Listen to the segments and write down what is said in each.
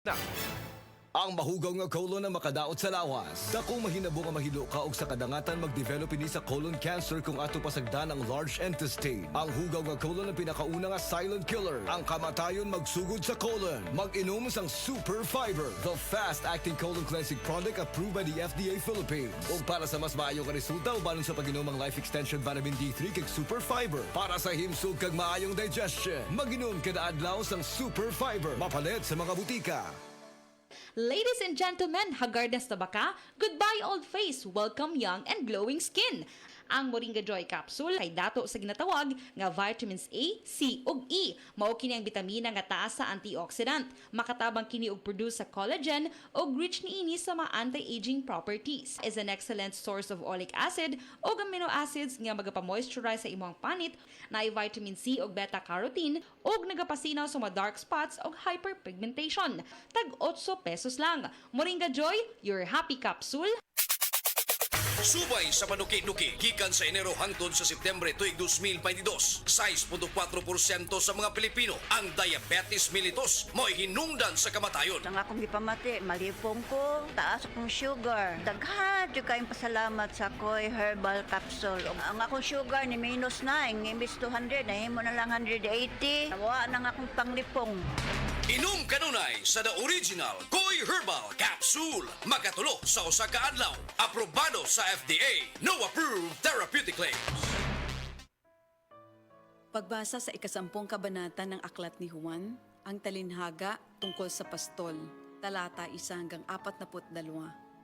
Na. Ang mahugaw nga colon na makadaot sa lawas. Dako mahinabo nga mahilo ka og sa kadangatan mag-develop ini sa colon cancer kung ato pasagdan ang large intestine. Ang hugaw nga colon ang pinakauna nga silent killer. Ang kamatayon magsugod sa colon. Mag-inom sang Super Fiber, the fast-acting colon cleansing product approved by the FDA Philippines. Ug para sa mas maayo nga resulta ubanon sa pag-inom ang Life Extension Vitamin D3 kag Super Fiber para sa himsog kag maayong digestion. Mag-inom kada adlaw sang Super Fiber. Mapalit sa mga butika. Ladies and gentlemen, hagardas na ba ka? Goodbye old face, welcome young and glowing skin. Ang Moringa Joy Capsule ay dato sa ginatawag nga vitamins A, C ug E. Mao kini ang bitamina nga taas sa antioxidant. Makatabang kini og produce sa collagen ug rich niini sa mga anti-aging properties. Is an excellent source of oleic acid ug amino acids nga magapamoisturize sa imong panit, na vitamin C ug beta-carotene ug nagapasinaw sa mga dark spots ug hyperpigmentation. Tag 8 pesos lang. Moringa Joy, your happy capsule. Subay sa panuki-nuki gikan sa Enero hangtod sa Setyembre tuig 2022. 6.4% sa mga Pilipino ang diabetes mellitus mo'y hinungdan sa kamatayon. Ang akong gipamati, malipong ko, taas akong sugar. Daghan jud kayong pasalamat sa Koy Herbal Capsule. Ang akong sugar ni minus na, imbis 200, nahimo na lang 180. Nawa nang akong panglipong. Inom kanunay sa the original Koy Herbal Capsule. Makatulo sa usa ka adlaw. Aprobado sa FDA. No approved therapeutic claims. Pagbasa sa ikasampung kabanata ng Aklat ni Juan, ang talinhaga tungkol sa pastol, talata 1-42.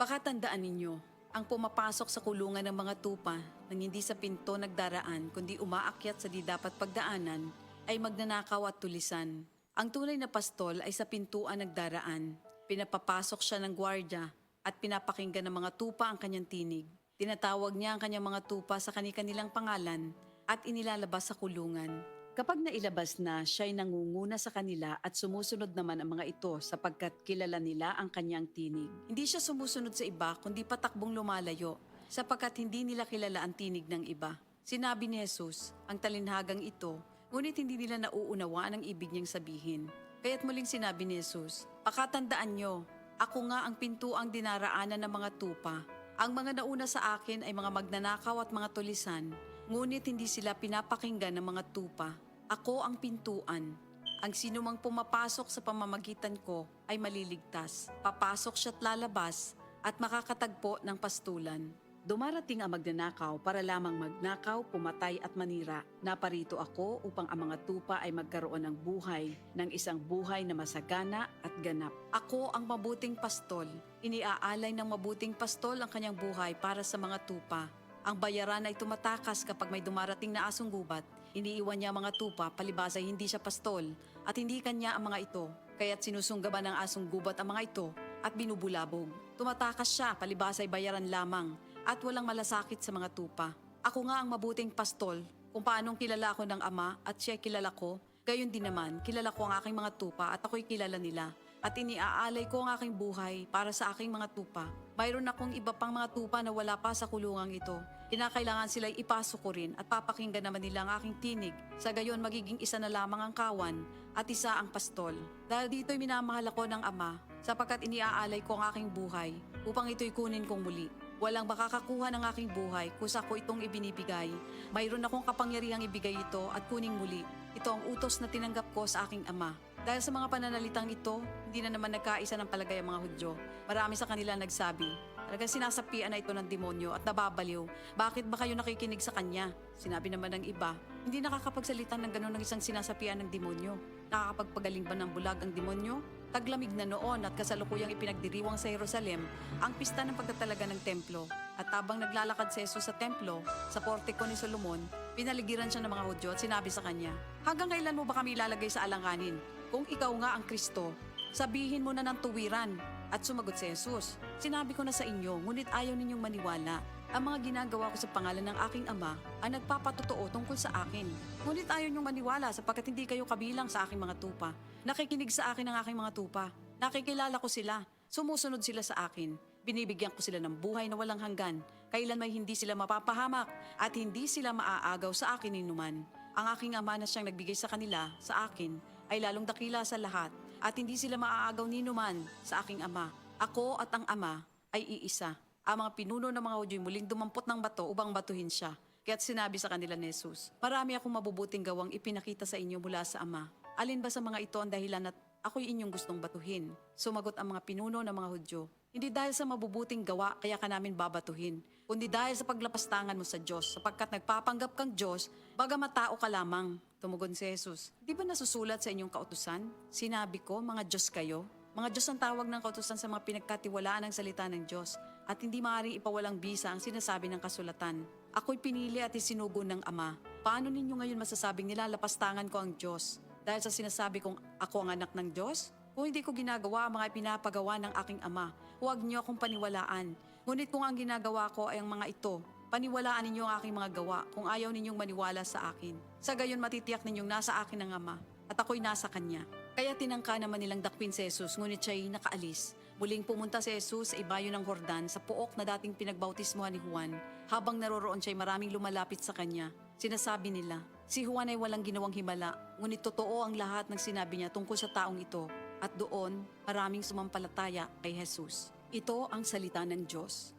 Pakatandaan ninyo, ang pumapasok sa kulungan ng mga tupa nang hindi sa pinto nagdaraan kundi umaakyat sa di dapat pagdaanan ay magnanakaw at tulisan. Ang tunay na pastol ay sa pintuan nagdaraan. Pinapapasok siya ng gwardya at pinapakinggan ng mga tupa ang kanyang tinig. Tinatawag niya ang kanyang mga tupa sa kanilang pangalan at inilalabas sa kulungan. Kapag nailabas na, siya'y nangunguna sa kanila at sumusunod naman ang mga ito sapagkat kilala nila ang kanyang tinig. Hindi siya sumusunod sa iba kundi patakbong lumalayo sapagkat hindi nila kilala ang tinig ng iba. Sinabi ni Jesus, ang talinhagang ito, ngunit hindi nila nauunawaan ang ibig niyang sabihin. Kaya't muling sinabi ni Jesus, pakatandaan niyo, ako nga ang pintuang dinaraanan ng mga tupa. Ang mga nauna sa akin ay mga magnanakaw at mga tulisan, ngunit hindi sila pinapakinggan ng mga tupa. Ako ang pintuan. Ang sinumang pumapasok sa pamamagitan ko ay maliligtas. Papasok siya't lalabas at makakatagpo ng pastulan. Dumarating ang magnanakaw para lamang magnakaw, pumatay at manira. Naparito ako upang ang mga tupa ay magkaroon ng buhay, ng isang buhay na masagana at ganap. Ako ang mabuting pastol. Iniaalay ng mabuting pastol ang kanyang buhay para sa mga tupa. Ang bayaran ay tumatakas kapag may dumarating na asong gubat. Iniiwan niya ang mga tupa, palibas ay hindi siya pastol at hindi kanya ang mga ito. Kaya't sinusunggaban ng asong gubat ang mga ito at binubulabog. Tumatakas siya, palibas ay bayaran lamang at walang malasakit sa mga tupa. Ako nga ang mabuting pastol, kung paanong kilala ko ng Ama at siya kilala ko, gayon din naman, kilala ko ang aking mga tupa at ako'y kilala nila. At iniaalay ko ang aking buhay para sa aking mga tupa. Mayroon akong iba pang mga tupa na wala pa sa kulungang ito. Kinakailangan sila'y ipasok ko rin at papakinggan naman nila ang aking tinig. Sa gayon magiging isa na lamang ang kawan at isa ang pastol. Dahil dito'y minamahal ako ng Ama, sapagkat iniaalay ko ang aking buhay upang ito'y kunin kong muli. Walang makakakuha ng aking buhay kusa ko itong ibinibigay. Mayroon akong kapangyarihang ibigay ito at kuning muli. Ito ang utos na tinanggap ko sa aking Ama. Dahil sa mga pananalitang ito, hindi na naman nagkaisa ng palagay ang mga Hudyo. Marami sa kanila nagsabi, talagang sinasapian na ito ng demonyo at nababaliw. Bakit ba kayo nakikinig sa kanya? Sinabi naman ng iba, hindi nakakapagsalita ng gano'n ng isang sinasapian ng demonyo. Nakakapagpagaling ba ng bulag ang demonyo? Taglamig na noon at kasalukuyang ipinagdiriwang sa Jerusalem ang pista ng pagtatalaga ng templo. At habang naglalakad si Jesus sa templo, sa portiko ni Solomon, pinaligiran siya ng mga Hudyo at sinabi sa kanya, hanggang kailan mo ba kami ilalagay sa alanganin? Kung ikaw nga ang Kristo, sabihin mo na ng tuwiran. At sumagot si Jesus, sinabi ko na sa inyo, ngunit ayaw ninyong maniwala. Ang mga ginagawa ko sa pangalan ng aking Ama ang nagpapatotoo tungkol sa akin. Ngunit ayaw niyong maniwala sapagkat hindi kayo kabilang sa aking mga tupa. Nakikinig sa akin ang aking mga tupa. Nakikilala ko sila. Sumusunod sila sa akin. Binibigyan ko sila ng buhay na walang hanggan. Kailan may hindi sila mapapahamak at hindi sila maaagaw sa akin ninuman. Ang aking Ama na siyang nagbigay sa kanila, sa akin, ay lalong dakila sa lahat at hindi sila maaagaw ni numan sa aking ama. Ako at ang ama ay iisa. Ang mga pinuno ng mga Hudyo'y muling dumampot ng bato upang batuhin siya. Kaya't sinabi sa kanila ni Jesus, marami akong mabubuting gawang ipinakita sa inyo mula sa Ama. Alin ba sa mga ito ang dahilan at ako'y inyong gustong batuhin? Sumagot ang mga pinuno ng mga Hudyo, hindi dahil sa mabubuting gawa kaya ka namin babatuhin, kundi dahil sa paglapastangan mo sa Diyos, sapagkat nagpapanggap kang Diyos, bagamat tao ka lamang. Tumugon si Jesus, di ba nasusulat sa inyong kautusan? Sinabi ko, mga Diyos kayo. Mga Diyos ang tawag ng kautusan sa mga pinagkatiwalaan ng salita ng Diyos at hindi maaaring ipawalang bisa ang sinasabi ng kasulatan. Ako'y pinili at isinugo ng Ama. Paano ninyo ngayon masasabing nilalapastangan ko ang Diyos? Dahil sa sinasabi kong ako ang anak ng Diyos? Kung hindi ko ginagawa ang mga pinapagawa ng aking Ama, huwag niyo akong paniwalaan. Ngunit kung ang ginagawa ko ay ang mga ito, paniwalaan ninyo ang aking mga gawa kung ayaw ninyong maniwala sa akin. Sa gayon matitiyak ninyong nasa akin ang Ama at ako'y nasa Kanya. Kaya tinangka naman nilang dakwin si Jesus, ngunit siya'y nakaalis. Muling pumunta si Jesus sa ibayo ng Jordan sa pook na dating pinagbautismohan ni Juan. Habang naroroon siya'y maraming lumalapit sa kanya. Sinasabi nila, si Juan ay walang ginawang himala, ngunit totoo ang lahat ng sinabi niya tungkol sa taong ito. At doon, maraming sumampalataya kay Jesus. Ito ang salita ng Diyos.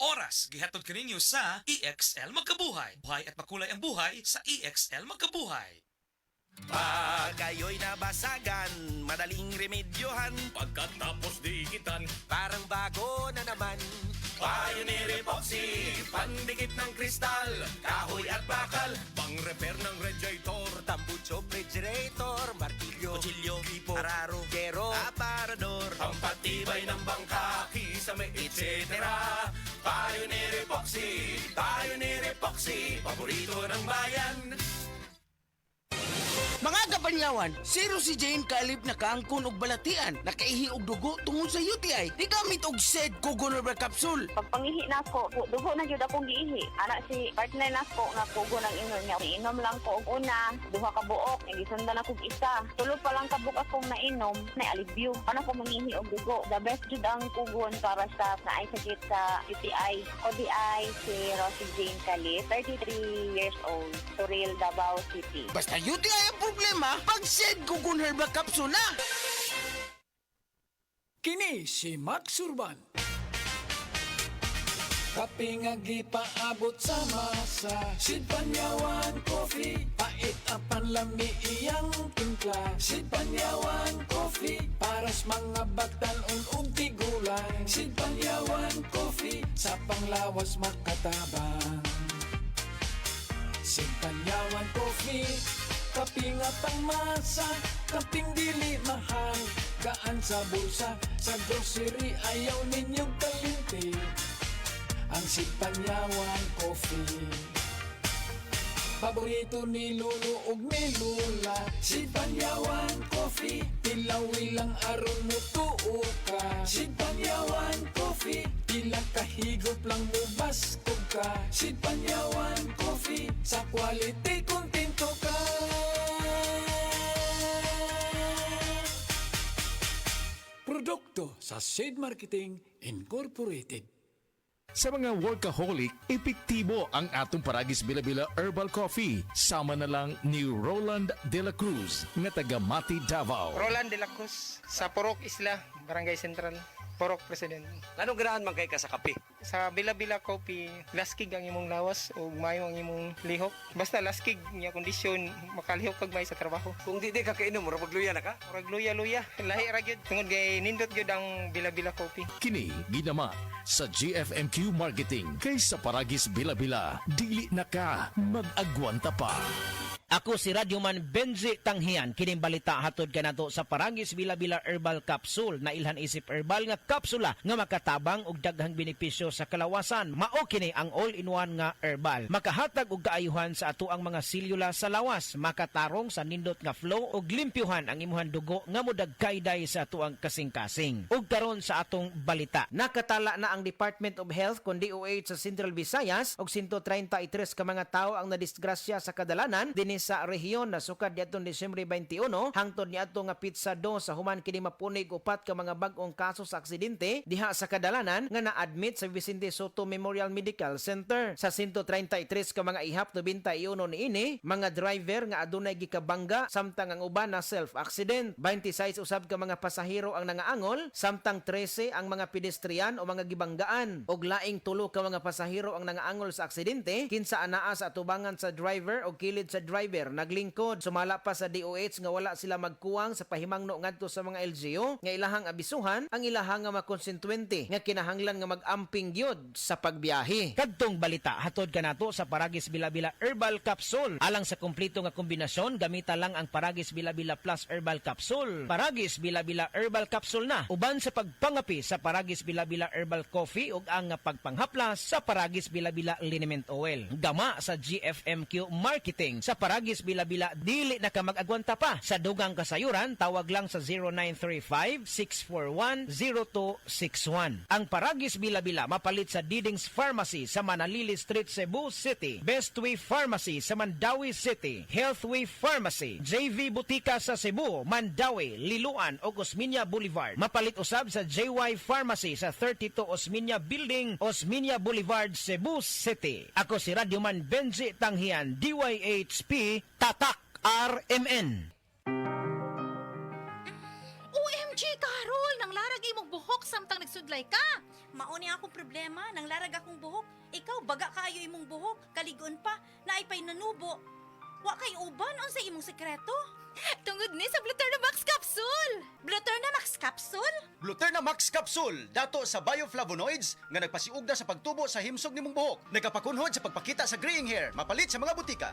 Oras, gihatod kaninyo sa EXL Magkabuhay. Buhay at makulay ang buhay sa EXL Magkabuhay. Pag kayo'y nabasagan, madaling remedyohan. Pagkatapos dikitan, Parang bago na naman. Pioneer Epoxy, pandikit ng kristal, kahoy at bakal, pang-repair ng radiator, Tambucho, refrigerator, martilyo, kutsilyo, kipo, araro, gero, aparador. pampatibay ng bangka, kisame, etc. Pioneer Epoxy, paborito ng bayan. Mga kapanyawan, zero si Jane kalip na kaangkon og balatian, nakaihi og dugo tungod sa UTI. Di gamit og SED Kugonover Capsule. Pag pangihi na ko, dugo na jud akong giihi. Ana si partner na ko nga kugo ng inom niya. Inom lang ko og una, duha ka buok, gisundan ako og isa. Tulo pa lang ka buok akong nainom, na alibyo. Ano ko mangihi og dugo? The best jud ang kugon para sa naay sakit sa UTI. ODI si Rosie Jane Calip, 33 years old, Toril, Davao City. Basta UTI ang problema, pag SED Kugonover Capsule na. Kini si Max Urban. Kape nga gipaabot sa masa, Sid Panyawan Coffee, pait apan lami iyang timpla. Sid Panyawan Coffee, paras mga batan-on ug tigulang. Sid Panyawan Coffee, sa panglawas makatabang. Sid Panyawan Coffee, kape nga pangmasa, kaping dili mahal, gaan sa bulsa, sa grocery ayaw ninyong kalimti. Ang Panyawan Coffee, paborito ni Lulu ug ni Lula. Panyawan Coffee, tilawi lang aron mo tuo ka. Panyawan Coffee, pila kahigop lang mo bastog ka. Panyawan Coffee, sa quality kontento ka. Produkto sa Sid Marketing Incorporated. Sa mga workaholic, epektibo ang atong Paragis Bila-Bila Herbal Coffee. Sama na lang ni Roland De La Cruz, nga taga Mati, Davao. Roland De La Cruz, sa Purok Isla, Barangay Central, Purok President. Anong ganahan man kay ka sa kape? Sa Bila-Bila Coffee, laskig ang imong lawas o mayo ang imong lihok. Basta laskig niya kondisyon, makalihok kag may sa trabaho. Kung di ka kainom, mura magluya na ka? Murag luya-luya, lahi ra gyud. Tungod kay nindot gyud ang Bila-Bila Coffee. Kini ginama sa GFMQ Marketing. Kay sa Paragis Bila-Bila, dili na ka mag-agwanta pa. Ako si Radyoman Benji Tanghian, kining balita hatod kanato sa Paragis Bila-Bila Herbal Capsule na ilhan isip herbal nga kapsula nga makatabang og daghang benepisyo sa kalawasan. Mao kini ang all-in-one nga herbal. Makahatag og kaayuhan sa ato ang mga selula sa lawas, makatarong sa nindot nga flow og limpyuhan ang imuhang dugo nga modagkayday sa ato ang kasing-kasing. Ug karon sa atong balita, nakatala na ang Department of Health kun DOH sa Central Visayas og 133 ka mga tawo ang nadisgrasya sa kadalanan dinhi sa rehiyon na sukad niadtong Disyembre 21 hangtod niadto nga pizza do sa human kini mapunig upat ka mga bag-ong kaso sa aksidente diha sa kadalanan nga na-admit sa Vicente Soto Memorial Medical Center. Sa 133 ka mga ihap 91 niini mga driver nga adunay gikabangga samtang ang uban na self-accident. 26 usab ka mga pasahero ang nangaangol samtang 13 ang mga pedestrian o mga gibanggaan. Og laing 3 ka mga pasahero ang nangaangol sa aksidente kinsa anaa sa atubangan sa driver o kilid sa driver naglingkod. Sumala pa sa DOH nga wala sila magkuwang sa pahimangno ngadto sa mga LGU nga ilahang abisuhan ang ilahang nga makonsentwente nga kinahanglan nga mag-amping gyud sa pagbiyahe. Kadtong balita hatod kanato sa Paragis Bila-Bila Herbal Capsule. Alang sa kumpleto nga kombinasyon gamita lang ang Paragis Bila-Bila Plus Herbal Capsule. Paragis Bila-Bila Herbal Capsule na uban sa pagpangapi sa Paragis Bila-Bila Herbal Coffee ug ang pagpanghaplas sa Paragis Bila-Bila Liniment Oil. Gama sa GFMQ Marketing sa Paragis Bila-Bila dili na ka mag-agwanta pa. Sa dugang kasayuran tawag lang sa 0935-641-0261. Ang Paragis Bila-Bila mapalit sa Diding's Pharmacy sa Manalili Street, Cebu City, Bestway Pharmacy sa Mandawi City, Healthway Pharmacy, JV Butika sa Cebu, Mandawi, Liloan o Osmeña Boulevard. Mapalit usab sa JY Pharmacy sa 32 Osmeña Building, Osmeña Boulevard, Cebu City. Ako si Radyoman Benji Tanghian, DYHP, Tatak RMN. OMG, Carol! Nang larag imong buhok samtang nagsudlay ka. Mauni akong problema, nang larag akong buhok. Ikaw, baga kaayo imong buhok. Kaligon pa, naipay nanubo. Wa kay uban, unsa imong sekreto? Tungod ni sa Bluterna Max Capsule! Bluterna Max Capsule? Bluterna Max Capsule, dato sa bioflavonoids nga nagpasiugda sa pagtubo sa himsog nimong buhok. Nagapakunhod sa pagpakita sa graying hair, mapalit sa mga butika.